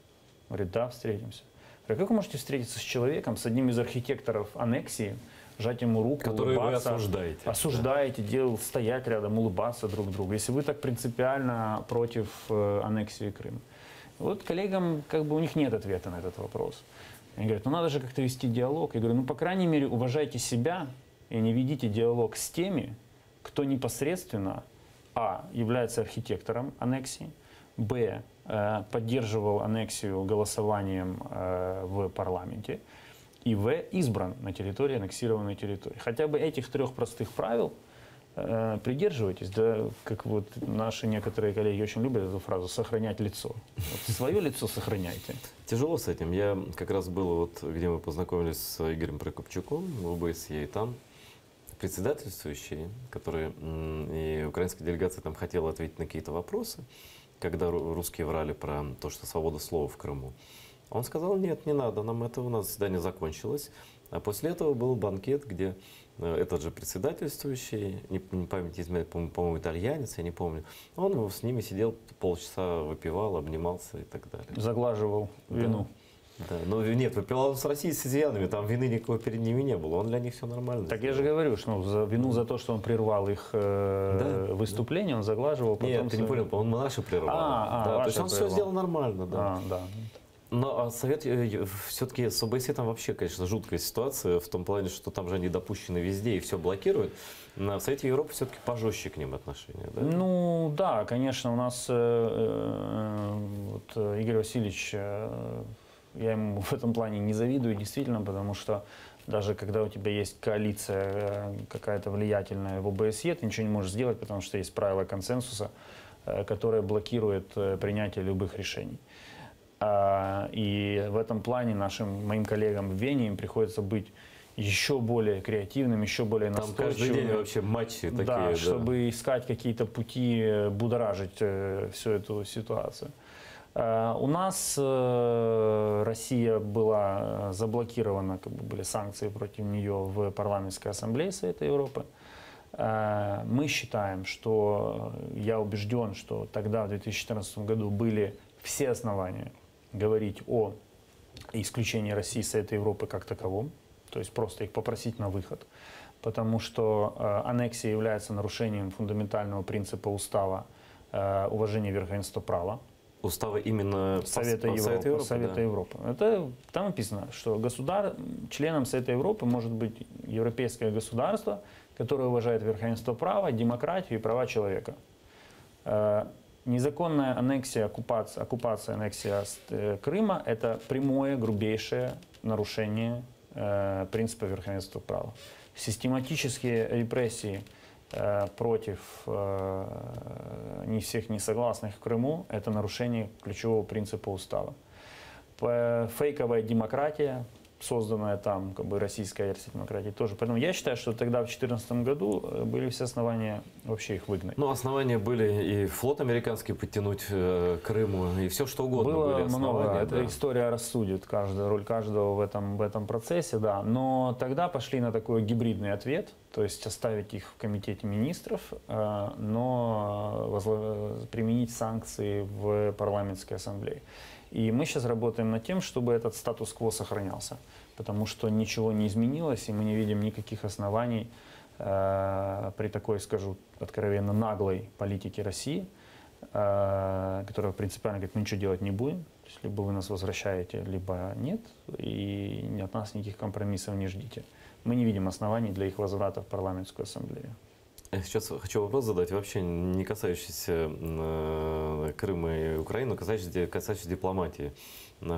Говорит, да, встретимся. Говорю, как вы можете встретиться с человеком, с одним из архитекторов аннексии, жать ему руку, который улыбаться, вы осуждаете. Осуждаете, стоять рядом, улыбаться друг другу, если вы так принципиально против аннексии Крыма. Вот коллегам, как бы у них нет ответа на этот вопрос. Они говорят, ну надо же как-то вести диалог. Я говорю, ну по крайней мере уважайте себя и не ведите диалог с теми, кто непосредственно, является архитектором аннексии, поддерживал аннексию голосованием в парламенте, и избран на территории аннексированной территории. Хотя бы этих трех простых правил придерживайтесь, да, как вот наши некоторые коллеги очень любят эту фразу «сохранять лицо». Вот свое лицо сохраняйте. Тяжело с этим. Я как раз был, вот, где мы познакомились с Игорем Прокопчуком в ОБСЕ, и там председательствующий, который и украинская делегация там хотела ответить на какие-то вопросы, когда русские врали про то, что свобода слова в Крыму. Он сказал, нет, не надо, нам это, у нас заседание закончилось. А после этого был банкет, где этот же председательствующий, не память изменяет, по-моему, итальянец, я не помню, он с ними сидел полчаса, выпивал, обнимался и так далее. Заглаживал вину. Да, но нет, выпивал он с россиянами, там вины никакой перед ними не было, он для них все нормально. Так я же говорю, что за вину за то, что он прервал их выступление, он заглаживал. Потом нет, ты не понял, он наши прервал. Да, то есть он все сделал нормально. Да. Да. Но Совет, все-таки с ОБСЕ там вообще, конечно, жуткая ситуация, в том плане, что там же они допущены везде и все блокируют. В Совете Европы все-таки пожестче к ним отношения, да? Ну, да, конечно, у нас Игорь Васильевич, я ему в этом плане не завидую, действительно, потому что Даже когда у тебя есть коалиция какая-то влиятельная в ОБСЕ, ты ничего не можешь сделать, потому что есть правило консенсуса, которое блокирует принятие любых решений. И в этом плане моим коллегам в Вене им приходится быть еще более креативным, еще более Там настойчивым. каждый день вообще матчи такие. Да, Да, чтобы искать какие-то пути будоражить всю эту ситуацию. У нас Россия была заблокирована, были санкции против нее в парламентской ассамблее Совета Европы. Мы считаем, что, я убежден, что тогда, в 2014 году, были все основания говорить о исключении России из Совета Европы как таковом, то есть просто их попросить на выход, потому что аннексия является нарушением фундаментального принципа устава уважения верховенства права. Устава именно Совета Европы. Совета Европы. Это, там написано, что членом Совета Европы может быть европейское государство, которое уважает верховенство права, демократию и права человека. Незаконная аннексия, аннексия Крыма – это прямое, грубейшее нарушение принципа верховенства права. Систематические репрессии против не всех несогласных в Крыму – это нарушение ключевого принципа устава. Фейковая демократия, созданная там, российская версия демократии, тоже. Поэтому я считаю, что тогда, в 2014 году, были все основания вообще их выгнать. Ну, основания были и флот американский подтянуть к Крыму, и все что угодно было были основания. Много. Да. Это история рассудит роль каждого в этом процессе, да. Но тогда пошли на такой гибридный ответ, то есть оставить их в комитете министров, но применить санкции в парламентской ассамблее. И мы сейчас работаем над тем, чтобы этот статус-кво сохранялся, потому что ничего не изменилось, и мы не видим никаких оснований при такой, скажу откровенно, наглой политике России, которая принципиально говорит, мы ничего делать не будем, то есть либо вы нас возвращаете, либо нет, и от нас никаких компромиссов не ждите. Мы не видим оснований для их возврата в парламентскую ассамблею. Я сейчас хочу вопрос задать, вообще не касающийся Крыма и Украины, но касающийся дипломатии.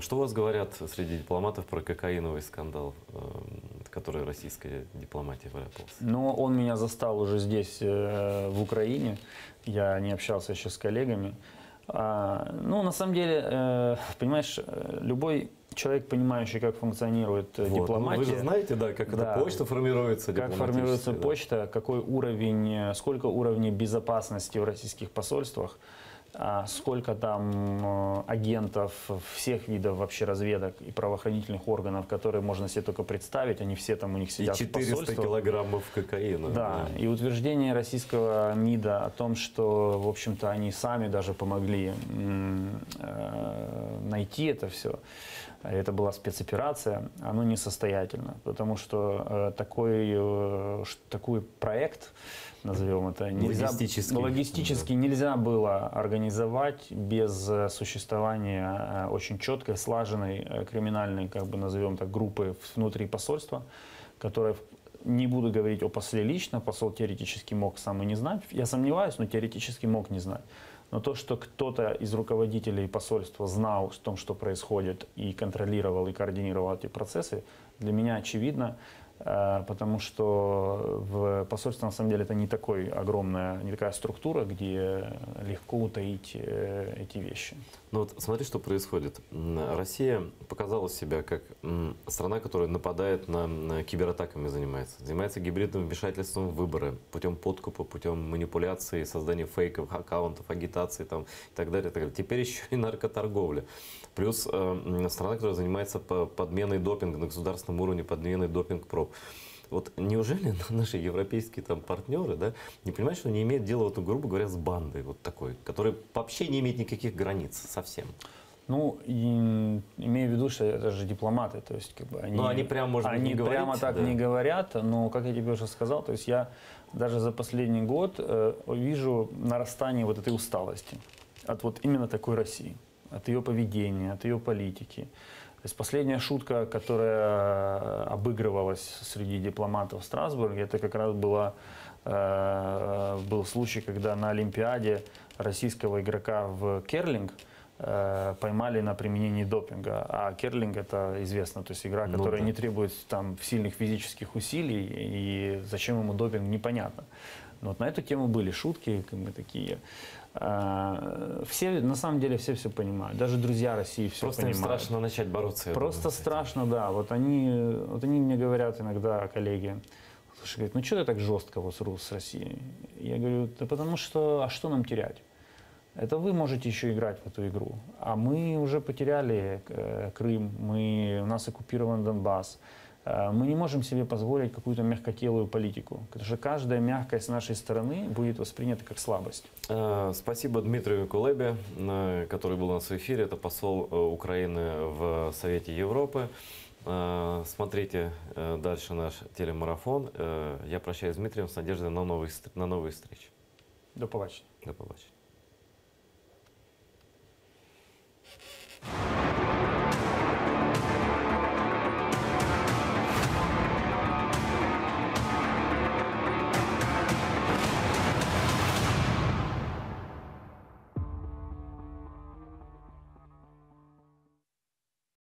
Что у вас говорят среди дипломатов про кокаиновый скандал, в который российская дипломатия вляпалась? Ну, он меня застал уже здесь, в Украине. Я не общался еще с коллегами. Ну, на самом деле, понимаешь, любой человек, понимающий, как функционирует дипломатия. Ну, вы же знаете, да, как эта почта формируется. Как формируется почта, какой уровень, сколько уровней безопасности в российских посольствах, сколько там агентов всех видов вообще разведок и правоохранительных органов, которые можно себе только представить, они все там у них сидят и в посольствах. 400 килограммов кокаина. Да, и утверждение российского МИДа о том, что, в общем-то, они сами даже помогли найти это все, это была спецоперация, оно несостоятельно, потому что такой проект, назовем это, логистически нельзя было организовать без существования очень четкой, слаженной криминальной, назовем так, группы внутри посольства, которая, не буду говорить о после лично, посол теоретически мог сам и не знать, я сомневаюсь, но теоретически мог не знать. Но то, что кто-то из руководителей посольства знал о том, что происходит, и контролировал, и координировал эти процессы, для меня очевидно, потому что в посольстве, на самом деле, это не такая структура, где легко утаить эти вещи. Ну вот смотри, что происходит. Россия показала себя как страна, которая нападает на кибератаками, занимается гибридным вмешательством в выборы, путем подкупа, путем манипуляции, создания фейковых аккаунтов, агитации там, и так далее, и так далее. Теперь еще и наркоторговля. Плюс страна, которая занимается подменой допинга на государственном уровне, подменой допинг-проб. Вот неужели наши европейские там партнеры, да, не понимают, что не имеют дела, вот, грубо говоря, с бандой вот такой, которая вообще не имеет никаких границ совсем? Ну, имею в виду, что это же дипломаты, то есть они прямо, может быть, не говорят, прямо так не говорят, но, как я тебе уже сказал, то есть я даже за последний год вижу нарастание вот этой усталости от вот именно такой России, от ее поведения, от ее политики. То есть последняя шутка, которая обыгрывалась среди дипломатов в Страсбурге, это как раз был случай, когда на Олимпиаде российского игрока в керлинг поймали на применении допинга. А керлинг это известно, то есть игра, Ну которая да. не требует там сильных физических усилий, и зачем ему допинг, непонятно. Но вот на эту тему были шутки, как бы такие. Все, на самом деле, все понимают. Даже друзья России все Просто им понимают. страшно начать бороться. я Просто думаю, с этим. страшно, да. Вот они мне говорят иногда, коллеги, слушай, говорят, ну что ты так жестко вот с Россией? Я говорю, да потому что, а что нам терять? Это вы можете еще играть в эту игру. А мы уже потеряли Крым, у нас оккупирован Донбасс. Мы не можем себе позволить какую-то мягкотелую политику, потому что каждая мягкость с нашей стороны будет воспринята как слабость. Спасибо Дмитрию Кулебе, который был у нас в эфире. Это посол Украины в Совете Европы. Смотрите дальше наш телемарафон. Я прощаюсь с Дмитрием с надеждой на новые встречи. До побачення. До побачення.